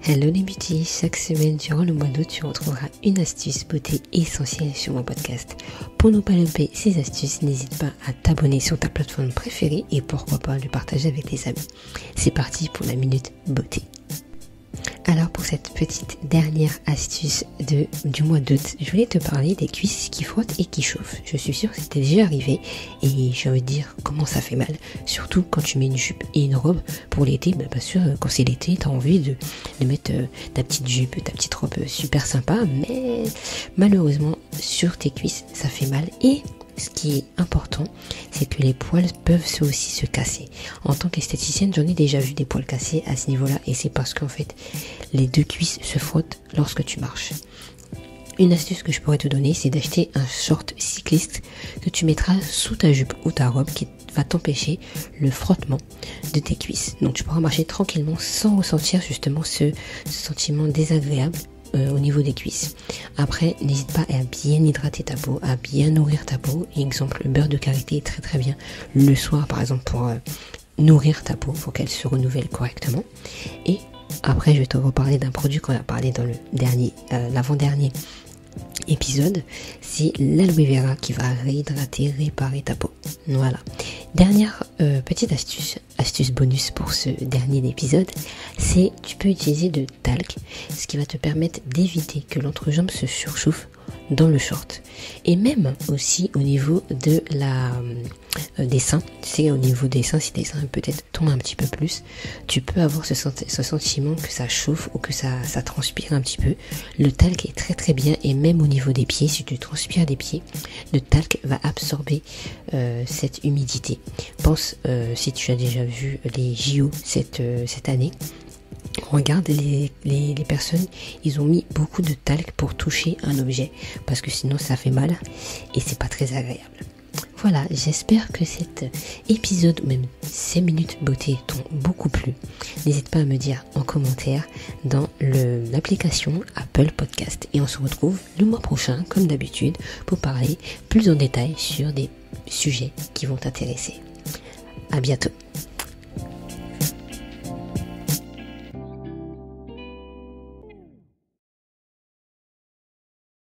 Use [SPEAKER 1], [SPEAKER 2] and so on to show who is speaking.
[SPEAKER 1] Hello les beauty, chaque semaine durant le mois d'août, tu retrouveras une astuce beauté essentielle sur mon podcast. Pour ne pas louper ces astuces, n'hésite pas à t'abonner sur ta plateforme préférée et pourquoi pas le partager avec tes amis. C'est parti pour la minute beauté. Alors pour cette petite dernière astuce du mois d'août, je voulais te parler des cuisses qui frottent et qui chauffent. Je suis sûre que c'était déjà arrivé et j'ai envie de dire comment ça fait mal. Surtout quand tu mets une jupe et une robe pour l'été, bien sûr quand c'est l'été, tu as envie de mettre ta petite jupe, ta petite robe super sympa, mais malheureusement sur tes cuisses ça fait mal et ce qui est important, c'est que les poils peuvent aussi se casser. En tant qu'esthéticienne, j'en ai déjà vu des poils cassés à ce niveau-là et c'est parce qu'en fait, les deux cuisses se frottent lorsque tu marches. Une astuce que je pourrais te donner, c'est d'acheter un short cycliste que tu mettras sous ta jupe ou ta robe qui va t'empêcher le frottement de tes cuisses. Donc tu pourras marcher tranquillement sans ressentir justement ce sentiment désagréable au niveau des cuisses. Après, n'hésite pas à bien hydrater ta peau, à bien nourrir ta peau. Exemple, le beurre de karité est très très bien le soir par exemple pour nourrir ta peau, pour qu'elle se renouvelle correctement. Et après, je vais te reparler d'un produit qu'on a parlé dans l'avant-dernier épisode, c'est l'aloe vera qui va réhydrater, réparer ta peau. Voilà. Dernière petite astuce bonus pour ce dernier épisode, c'est tu peux utiliser de talc, ce qui va te permettre d'éviter que l'entrejambe se surchauffe dans le short. Et même aussi au niveau de des seins, c'est au niveau des seins, si tes seins peut-être tombent un petit peu plus, tu peux avoir ce sentiment que ça chauffe ou que ça transpire un petit peu. Le talc est très très bien et même au niveau des pieds, si tu transpires des pieds, le talc va absorber cette humidité. Pense si tu as déjà vu les JO cette année, regarde les personnes, ils ont mis beaucoup de talc pour toucher un objet parce que sinon ça fait mal et c'est pas très agréable. Voilà, j'espère que cet épisode ou même ces minutes beauté t'ont beaucoup plu. N'hésite pas à me dire en commentaire dans l'application Apple Podcast et on se retrouve le mois prochain comme d'habitude pour parler plus en détail sur des sujets qui vont t'intéresser. À bientôt.